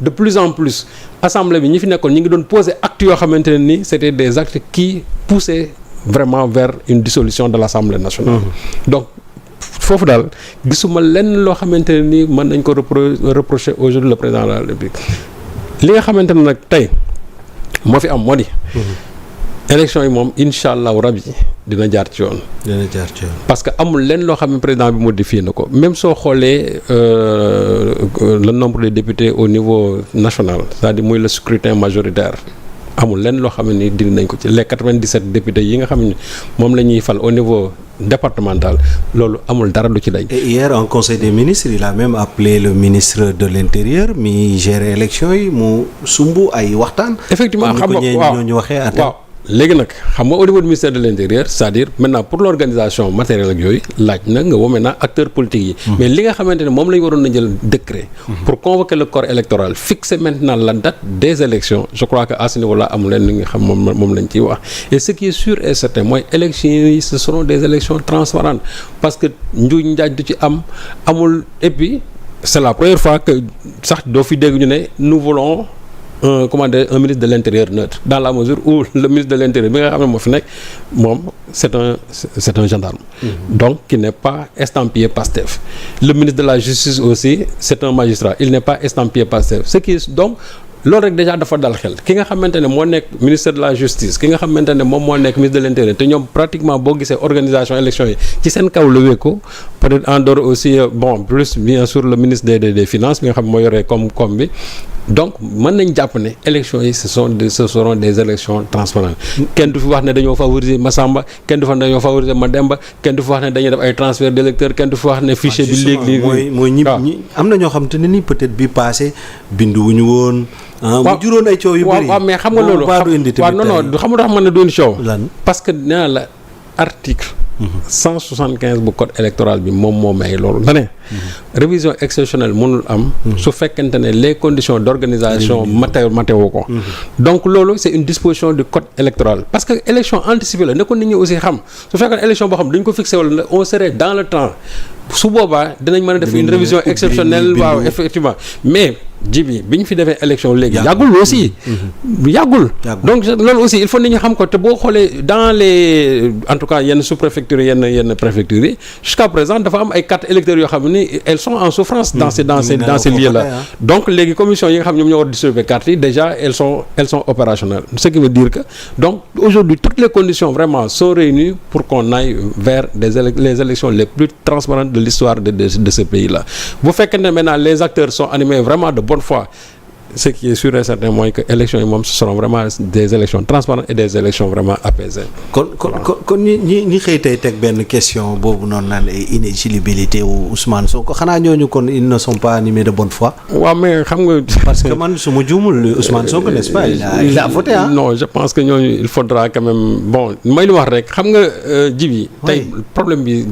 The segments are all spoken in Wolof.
de plus en plus assemblée bi ñi fi nekkoon ñi ngi doon poser actes yoo xamante ne ni c'était des actes qui poussaient vraiment vers une dissolution de l'Assemblée nationale. Donc foofu daal gisuma lenn loo xamante ne ni mën nañ ko reprocher aujourd'hui le président de la République li nga xamante ne nag tey moo fi am moo di. élection yi moom incha allahu rabi dina jaar ci yoon. parce que amul lenn loo xam ne président bi modifié na ko même soo xoolee le nombre de députés au niveau national c'est-à-dire muy le scrutin majoritaire amul lenn loo xam ne ni dindi nañ ko ci les 97 députés yi nga xam ne moom la ñuy fal au niveau départemental loolu amul dara lu ci dañ. Et hier en conseil des ministres il a même appelé le ministre de l'intérieur mi gérer élection yi mu sumb ay waxtaan. effectivement xam nga waaw ñu waxee waaw. léegi nag xam nga au niveau du ministère de l'intérieur c'est-à-dire maintenant pour l'organisation matérielle ak yooyu laaj na nga woo maintenant acteurs politiques yi. mais li nga xamante ne moom la ñu waroon na jël décret. pour convoquer le corps électoral fixer maintenant la date des élections je crois que à ce niveau là amul leen li nga xam moom lañ ciy wax. et ce qui est sûr et certain mooy élections yi ce seront des élections transparentes parce que njuuj njaaj du ci amul et puis c'est la première fois que sax doo fi dégg ñu ne nous voulons. Un ministre de l'intérieur neutre dans la mesure où le ministre de l'intérieur bi nga xam ne moo fi nekk moom c'est un gendarme. Donc qui n'est pas estampillé Pastef. Le ministre de la justice aussi c'est un magistrat il n'est pas estampillé Pastef ce qui donc loolu rek déjà dafa dal xel ki nga xamante ne moo nekk ministère de la justice ki nga xamante ne moom moo nekk ministre de l'intérieur te ñoom pratiquement boo gisee organisation élection yi ci seen kaw la wékku peut-être en dehors aussi plus bien sûr le ministre des finances bi nga xam moo yoree comme bi donc mën nañ jàpp ne élections yi ce seront des élections transparentes kenn du fi wax ne dañoo favoriser Massamba kenn du fi wax ne dañoo favoriser Mademba kenn du fi wax ne dañuy def ay transfert d'électeurs kenn du fi wax ne fichier bi léegi mooy ñi am na ñoo xam te ne ni peut-être bi passé binduwuñu woon mu juróon ay coow yu bëri waaw mais xam nga loolu waaw non xam nga tax mën na doon coow parce que nee na la article 175 bu code électoral bi moom moo may loolu da ne révision exceptionnelle mënul am su fekkente ne les conditions d'organisation matéo ko donc loolu c'est une disposition du code électoral parce que élection anticipée la ne ko nit ñi aussi xam su fekkoon élection boo xam dañ ko fixé wala on serait dans le temps su boobaa dinañ mën a def une révision exceptionnelle waaw effectivement mais bi ñu fi defee élection léegi yàggul aussi yàggul donc loolu aussi il faut nit ñi xam ko te boo xoolee dans les en tout cas yenn sous-préfectures yenn préfectures yi jusqu'à présent dafa am ay cartes électeurs yoo xam ne elles sont en souffrance dans ces lieux là donc léegi commission yi nga xam ñoom ñoo war distribuer cartes yi déjà elles sont opérationnelles ce qui veut dire que donc aujourd'hui toutes les conditions vraiment sont réunies pour qu'on aille vers les élections les plus transparentes de l'histoire de ce pays là bu fekkee ne maintenant les acteurs sont animés vraiment de bonne foi ce qui est sûr et certain mooy que élections yi moom ce seront vraiment des élections transparentes et des élections vraiment apaisées. kon ñi xëy tey teg benn question boobu noonu naan inéligibilité wu Ousmane Sonko xanaa ñooñu kon ils ne sont pas animés de bonne foi. waaw mais xam nga. parce que man su ma juumul Ousmane Sonko n'est-ce pas il a voté ah. non je pense que ñooñu il faudra quand même bon may lu wax rek xam nga Djibi tey problème bi.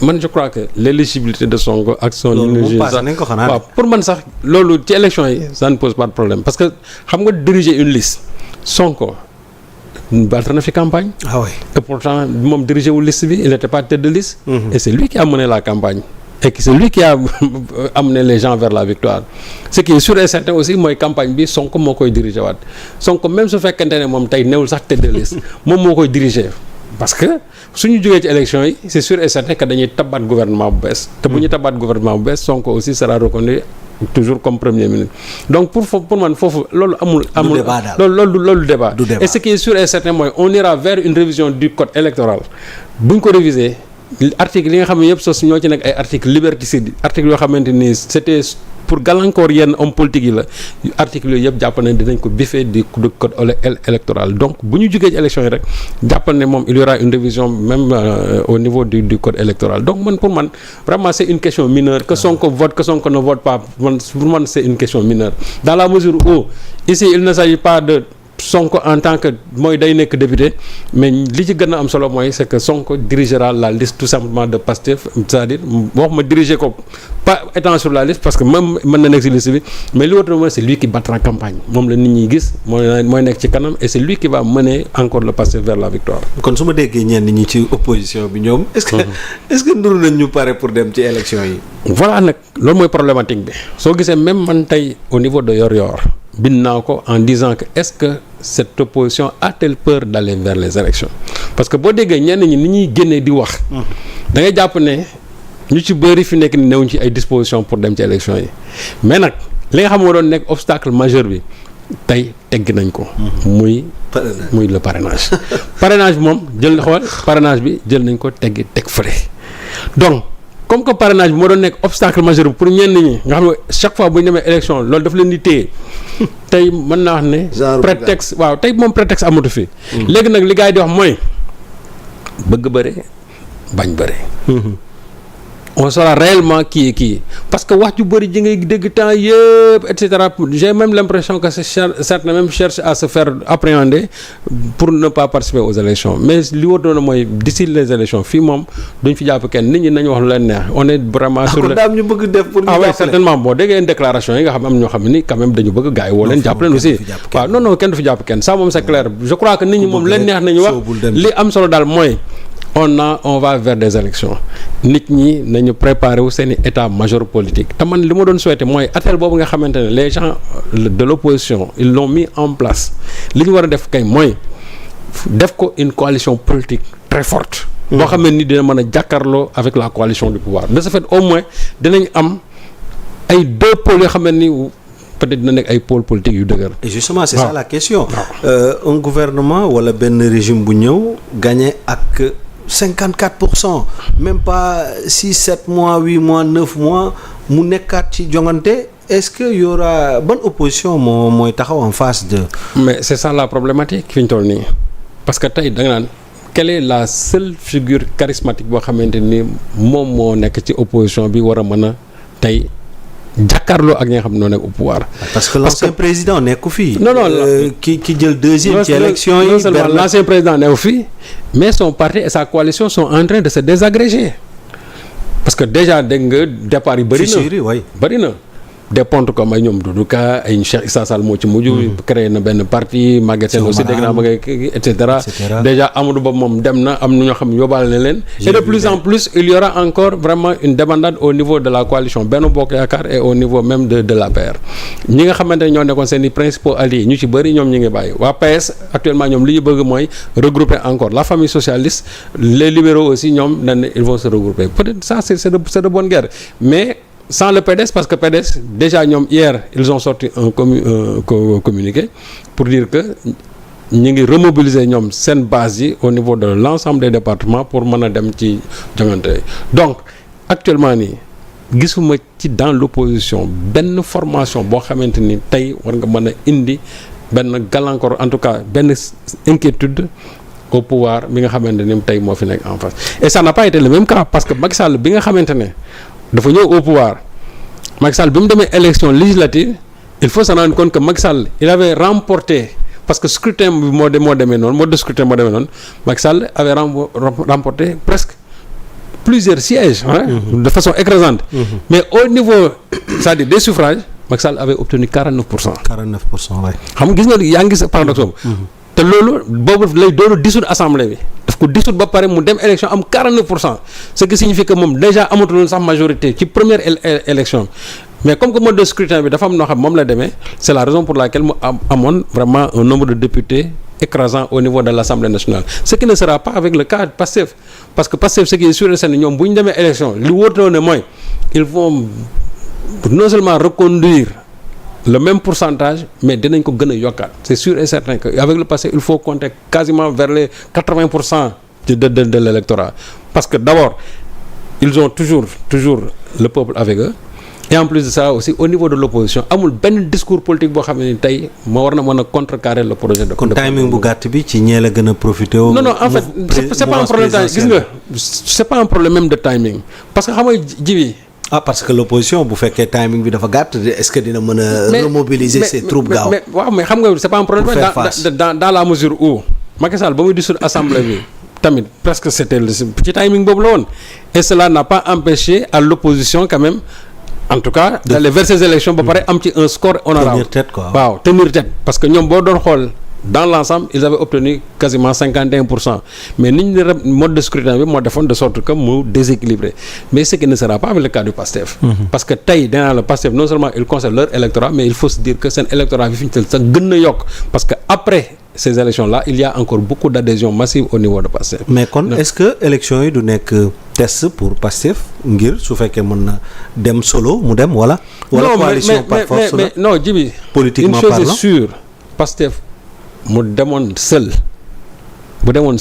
man je crois que l'éligibilité de Sonko ak son éligibilité waaw pour man sax loolu ci élection yi ça ne pose pas de problème parce que xam nga diriger une liste Sonko battre na fi campagne et pourtant moom diriger wu liste bi il n'était pas tête de liste et c'est lui qui a mené la campagne et que c'est lui qui a amené les gens vers la victoire ce qui est sûr et certain aussi mooy campagne bi Sonko moo koy diriger waat Sonko même su fekkente ne moom tey newul sax tête de liste moom moo koy diriger parce que suñu jógee ci élection yi c'est sûr et certain que dañuy tabaat gouvernement bu bees te bu ñu tabaat gouvernement bu bees Sonko aussi sera reconnu toujours comme premier ministre donc pour man foofu loolu amul loolu débat et ce qui est sûr et certain mooy on ira vers une révision du code électoral buñ ko réviser article yi nga xam ne yëpp sos ñoo ci nekk ay article liberticide article yoo xamante ni c'était pour gàllankoor yenn homme politique yi la article yooyu yëpp jàpp ne dinañ ko biffer du code électoral donc bu ñu jógee ci élection yi rek jàppal ne moom il y aura une révision même au niveau du code électoral donc pour man vraiment c'est une question mineure que Sonko vote que Sonko ne vote pas pour man c'est une question mineure dans la mesure où ici il ne s'agit pas de Sonko en tant que mooy day nekk député mais li ci gën a am solo mooy c'est que Sonko dirigera la liste tout simplement de Pastef, c'est-à-dire waxuma diriger ko pas étant sur la liste parce que même mën na nekk ci liste bi mais li wóor mooy c'est lui qui battra campagne moom la nit ñi gis mooy nekk ci kanam et c'est lui qui va mener encore le Pastef vers la victoire. kon su ma déggee ñenn ñi ci opposition bi ñoom est-ce que nduru nañ ñu pare pour dem ci élection yi. voilà nag loolu mooy problématique bi soo gisee même man tey au niveau de Yoor-Yoor bind naa ko en disant que est-ce que cette opposition a-t-elle peur d'aller vers les élections parce que boo déggee ñenn ñi ni ñuy génnee di wax da ngay jàpp ne ñu ci bëri fi nekk ni newuñ ci ay dispositions pour dem ci élections yi mais nag li nga xam moo doon nekk obstacle majeur bi tey tegg nañ ko muy le parrainage parrainage bi moom parrainage bi jël nañ ko teg fële donc comme que parrainage bi moo doon nekk obstacle majeur bi pour ñenn ñi nga xam ne chaque fois bu ñu demee élection loolu daf leen di téye tey mën naa wax ne prétexte waaw tey moom prétexte amatu fi léegi nag li gars yi di wax mooy bëgg bëre bañ bëre on saura réellement qui est qui parce que wax ju bëri ji ngay dégg temps yëpp et cetera j'ai même l'impression que certains même cherchent à se faire appréhender pour ne pas participer aux élections mais li war doon mooy d'ici les élections fii moom duñ fi jàpp kenn nit ñi nañu wax lu leen neex on est vraiment sur le daam ñu bëgg def pour ñu oui certainement boo déggee déclaration yi nga xam am ñoo xam ni quand même dañu bëgg gars yi woo leen jàpp leen aussi waaw non kenn du fi jàpp kenn ça moom c'est clair je crois que nit ñi moom leen neex nañu wax li am solo daal mooy on va vers des élections nit ñi nañu préparer wu seen i état-major politique te man li ma doon souhaiter mooy appel boobu nga xamante ne les gens de l'opposition ils l'ont mis en place li ñu war a def kay mooy def ko une coalition politique très forte boo xam ne ni dina mën a jàkkaarloo avec la coalition du pouvoir de ce fait au moins dinañ am ay deux pôles yoo xam ne ni peut-être dina nekk ay pôles politiques yu dëgër. Et justement c'est ça la question un gouvernement wala benn régime bu ñëw gagné ak 54%, même pas 6 7 mois 8 mois 9 mois mu nekkaat ci jongante est-ce que y aura bonne opposition mooy taxaw en face de. mais c'est ça la problématique fi ñu toll nii parce que tey da nga naan quelle est la seule figure charismatique boo xamante ni moom moo nekk ci opposition bi war a mën a tey jàkkaarloo ak ñi nga xam ne noo nekk au pouvoir. parce que l'ancien président nekku fii. non ki jël deuxième ci élection yi. non seulement l'ancien président nekku fii mais son parti et sa coalition sont en train de se désagréger parce que déjà dégg nga départ yi bëri na des pontes comme ay ñoom Doudou Ka ay Cheikh Issa Sall moo ci mujj. créé na benn parti Maguette Sène aussi dégg naa ba et cetera. déjà Amadou Ba moom dem na am na ñoo xam yóbbaale na leen. et de plus en plus il y aura encore vraiment une débandade au niveau de la coalition Benno Bokk Yaakaar et au niveau même de l'APR. ñi nga xamante ne ñoo nekkoon seen i principaux alliés ñu ci bëri ñoom ñi ngi bàyyi waa PS actuellement ñoom li ñu bëgg mooy regrouper encore la famille socialiste les libéraux aussi ñoom dañ ne ils vont se regrouper peut-être ça c'est de bonne guerre mais. sans le PDS parce que PDS déjà ñoom hier ils ont sorti un communiqué pour dire que ñu ngi remobiliser ñoom seen base yi au niveau de l'ensemble des départements pour mën a dem ci joŋante donc actuellement nii gisuma ci dans l'opposition benn formation boo xamante ni tey war nga mën a indi benn gàllankoor en tout cas benn inquiétude au pouvoir bi nga xamante ni tey moo fi nekk en face et ça n'a pas été le même cas parce que Macky Sall bi nga xamante ne dafa ñëw au pouvoir Macky Sall bi mu demee élection législative il faut se rendre compte que Macky Sall il avait remporté parce que scrutin bi moo demee noonu mode de scrutin moo demee noonu Macky Sall avait remporté presque plusieurs sièges de façon écrasante mais au niveau c'est-à-dire des suffrages Macky Sall avait obtenu 49%. 49% waay. xam nga gis nga yaa ngi gis paradoxe boobu. te loolu boobu lay doon dissoudre assemblée bi daf ko dissoudre ba pare mu dem élection am 49% ce qui signifie que moom déjà amatuloon sax majorité ci première élection mais comme que mode de scrutin bi dafa am noo xam moom la demee c'est la raison pour laquelle mu amoon vraiment un nombre de députés écrasant au niveau de l'Assemblée nationale ce qui ne sera pas avec le cas de Pastef parce que Pastef ce qui est sûr et certain ñoom bu ñu demee élection li wóotoo ne mooy ils vont non seulement reconduire le même pourcentage mais dinañ ko gën a yokkaat c'est sûr et certain que avec le passé il faut compter quasiment vers les 80% de l'électorat parce que d'abord ils ont toujours le peuple avec eux et en plus de ça aussi au niveau de l'opposition amul benn discours politique boo xam ne ni tey moo war na mën a contrecarrer le projet de. kon timing bu gàtt bi ci ñee la gën a profité. non en fait c'est pas un problème gis nga c'est pas un problème même de timing parce que xam nga jibi parce que l'opposition bu fekkee timing bi dafa gàtt est-ce que dina mën a remobiliser ses troupes gaaw. mais xam nga c'est pas un problème dans la mesure où Macky Sall ba muy dissoudre assemblée bi tamit presque c'était ci timing boobu la woon et cela n'a pas empêché à l'opposition quand même en tout cas d'aller vers ces élections ba pare am ci un score honorable tenir tête quoi. waaw tenir tête parce que ñoom boo doon xool dans l'ensemble ils avaient obtenu quasiment 51%, mais ni ñu mode de scrutin bi moo defoon de sorte que mu déséquilibré, mais ce qui ne sera pas avec le cas du PASTEF. Parce que tey danaa la PASTEF non seulement ils conservent leur électorat, mais il faut se dire que seen électorat bi fi ñu tel sax gën na yokk parce que après ces élections là il y a encore beaucoup d'adhésions massives au niveau de PASTEF. mais kon est-ce que élections yi du nekk test pour PASTEF ngir su fekkee mën na dem solo mu dem wala. wala coalition par force mais non Djibi, politiquement une chose parlant est sûre, PASTEF mu demoon seul bu demoon